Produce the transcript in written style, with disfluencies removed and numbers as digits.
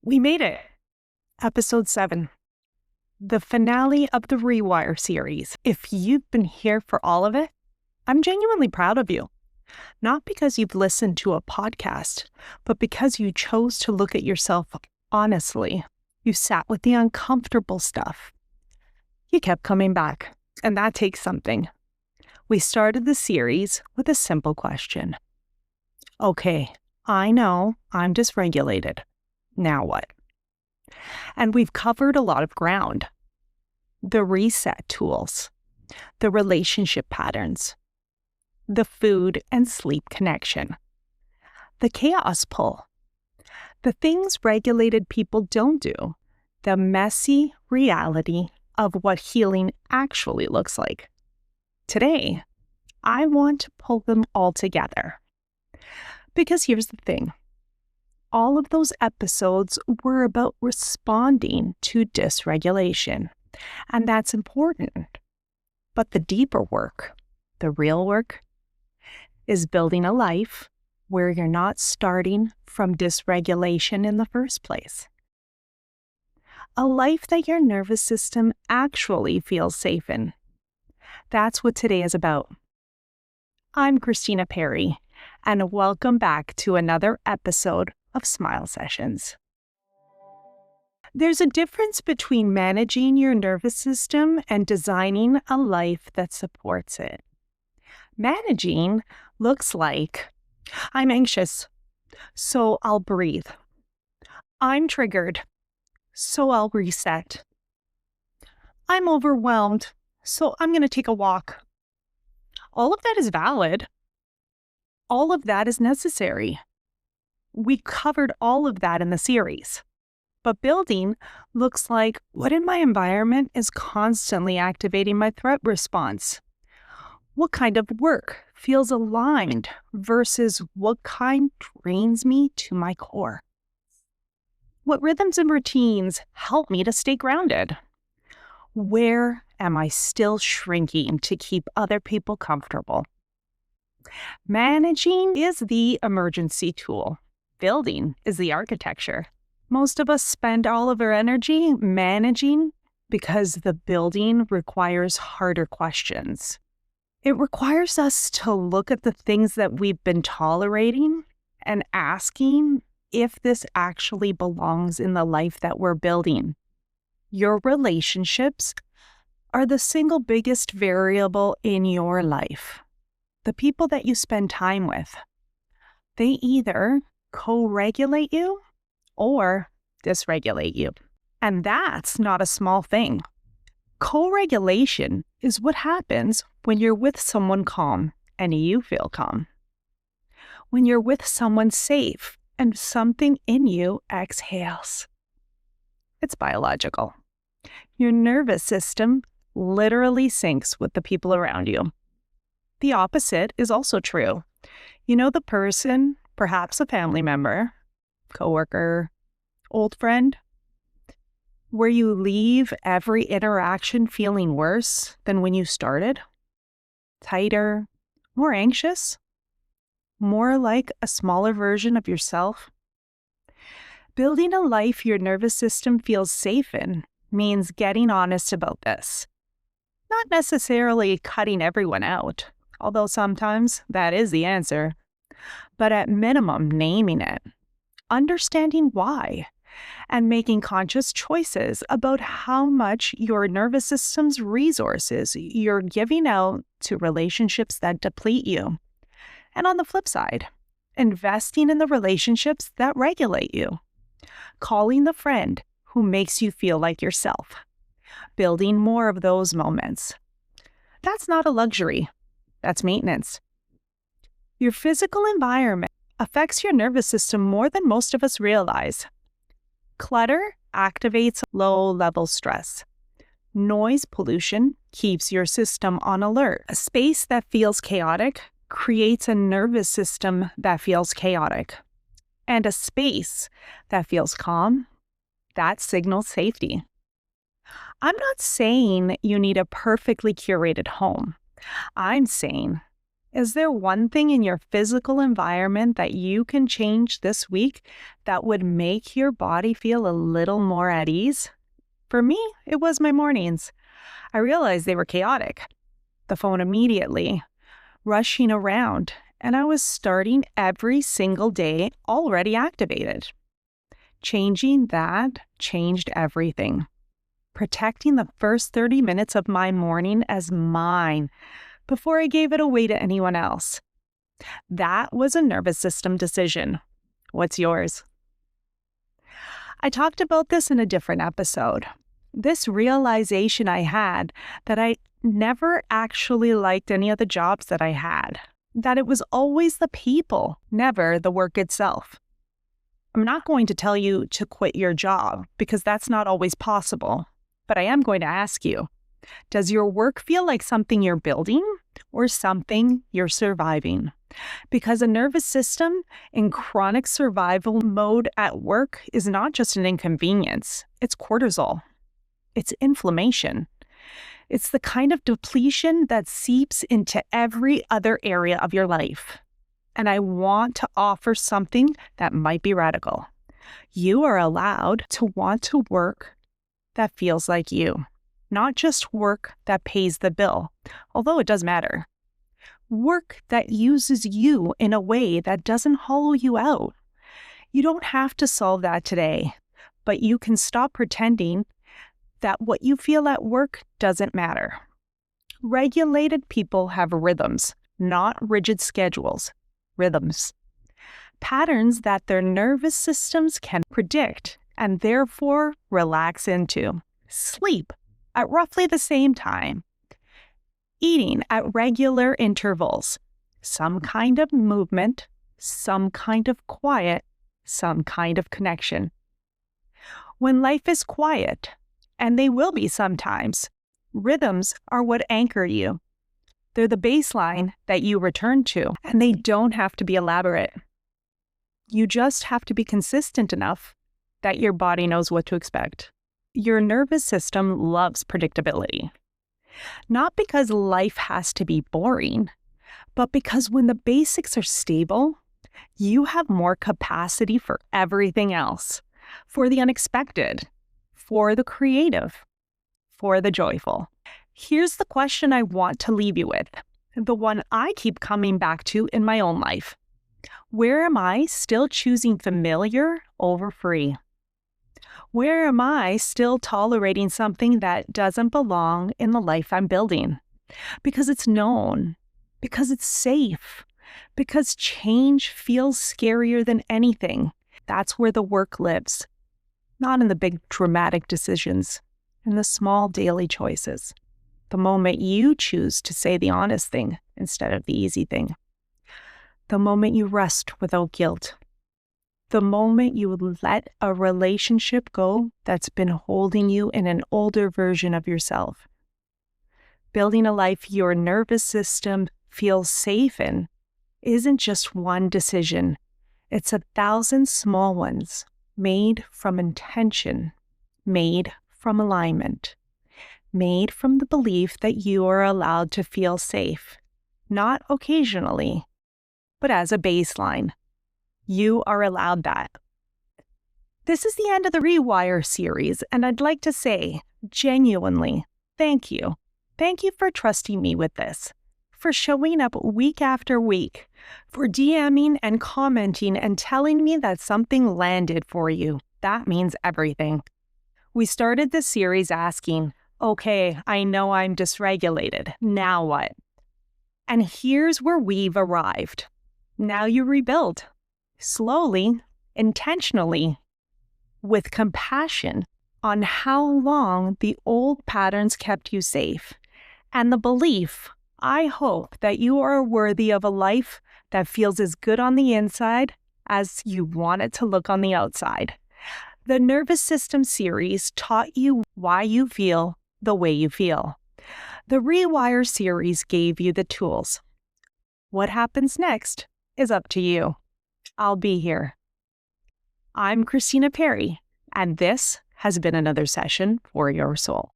We made it. Episode 7. The finale of the Rewire Series. If you've been here for all of it, I'm genuinely proud of you. Not because you've listened to a podcast, but because you chose to look at yourself honestly. You sat with the uncomfortable stuff. You kept coming back, and that takes something. We started the series with a simple question. Okay, I know I'm dysregulated. Now what? And we've covered a lot of ground. The reset tools, the relationship patterns, the food and sleep connection, the chaos pull, the things regulated people don't do, the messy reality of what healing actually looks like. Today, I want to pull them all together. Because here's the thing. All of those episodes were about responding to dysregulation, and that's important. But the deeper work, the real work, is building a life where you're not starting from dysregulation in the first place. A life that your nervous system actually feels safe in. That's what today is about. I'm Cristina Perri, and welcome back to another episode of Smile Sessions. There's a difference between managing your nervous system and designing a life that supports it. Managing looks like, I'm anxious, so I'll breathe. I'm triggered, so I'll reset. I'm overwhelmed, so I'm going to take a walk. All of that is valid. All of that is necessary. We covered all of that in the series. But building looks like what in my environment is constantly activating my threat response? What kind of work feels aligned versus what kind drains me to my core? What rhythms and routines help me to stay grounded? Where am I still shrinking to keep other people comfortable? Managing is the emergency tool. Building is the architecture. Most of us spend all of our energy managing because the building requires harder questions. It requires us to look at the things that we've been tolerating and asking if this actually belongs in the life that we're building. Your relationships are the single biggest variable in your life. The people that you spend time with, they either co-regulate you or dysregulate you. And that's not a small thing. Co-regulation is what happens when you're with someone calm and you feel calm. When you're with someone safe and something in you exhales. It's biological. Your nervous system literally syncs with the people around you. The opposite is also true. You know the person, perhaps a family member, coworker, old friend, where you leave every interaction feeling worse than when you started? Tighter, more anxious, more like a smaller version of yourself? Building a life your nervous system feels safe in means getting honest about this. Not necessarily cutting everyone out, although sometimes that is the answer, but at minimum naming it, understanding why, and making conscious choices about how much your nervous system's resources you're giving out to relationships that deplete you. And on the flip side, investing in the relationships that regulate you. Calling the friend who makes you feel like yourself. Building more of those moments. That's not a luxury. That's maintenance. Your physical environment affects your nervous system more than most of us realize. Clutter activates low-level stress. Noise pollution keeps your system on alert. A space that feels chaotic creates a nervous system that feels chaotic. And a space that feels calm, that signals safety. I'm not saying you need a perfectly curated home. I'm saying Is there one thing in your physical environment that you can change this week that would make your body feel a little more at ease? For me, it was my mornings. I realized they were chaotic. The phone immediately, rushing around, and I was starting every single day already activated. Changing that changed everything. Protecting the first 30 minutes of my morning as mine before I gave it away to anyone else. That was a nervous system decision. What's yours? I talked about this in a different episode. This realization I had that I never actually liked any of the jobs that I had, that it was always the people, never the work itself. I'm not going to tell you to quit your job because that's not always possible, but I am going to ask you, does your work feel like something you're building or something you're surviving? Because a nervous system in chronic survival mode at work is not just an inconvenience, it's cortisol. It's inflammation. It's the kind of depletion that seeps into every other area of your life. And I want to offer something that might be radical. You are allowed to want to work that feels like you, not just work that pays the bill, although it does matter. Work that uses you in a way that doesn't hollow you out. You don't have to solve that today, but you can stop pretending that what you feel at work doesn't matter. Regulated people have rhythms, not rigid schedules. Rhythms. Patterns that their nervous systems can predict and therefore relax into. Sleep at roughly the same time. Eating at regular intervals. Some kind of movement, some kind of quiet, some kind of connection. When life is quiet, and they will be sometimes, rhythms are what anchor you. They're the baseline that you return to, and they don't have to be elaborate. You just have to be consistent enough that your body knows what to expect. Your nervous system loves predictability. Not because life has to be boring, but because when the basics are stable, you have more capacity for everything else, for the unexpected, for the creative, for the joyful. Here's the question I want to leave you with, the one I keep coming back to in my own life. Where am I still choosing familiar over free? Where am I still tolerating something that doesn't belong in the life I'm building? Because it's known, because it's safe, because change feels scarier than anything. That's where the work lives. Not in the big dramatic decisions, in the small daily choices. The moment you choose to say the honest thing instead of the easy thing. The moment you rest without guilt. The moment you let a relationship go that's been holding you in an older version of yourself. Building a life your nervous system feels safe in isn't just one decision. It's 1,000 small ones made from intention, made from alignment, made from the belief that you are allowed to feel safe, not occasionally, but as a baseline. You are allowed that. This is the end of the Rewire series, and I'd like to say, genuinely, thank you. Thank you for trusting me with this, for showing up week after week, for DMing and commenting and telling me that something landed for you. That means everything. We started this series asking, okay, I know I'm dysregulated. Now what? And here's where we've arrived. Now you rebuild. Slowly, intentionally, with compassion on how long the old patterns kept you safe, and the belief, I hope, that you are worthy of a life that feels as good on the inside as you want it to look on the outside. The Nervous System series taught you why you feel the way you feel. The Rewire series gave you the tools. What happens next is up to you. I'll be here. I'm Cristina Perri, and this has been another session for your soul.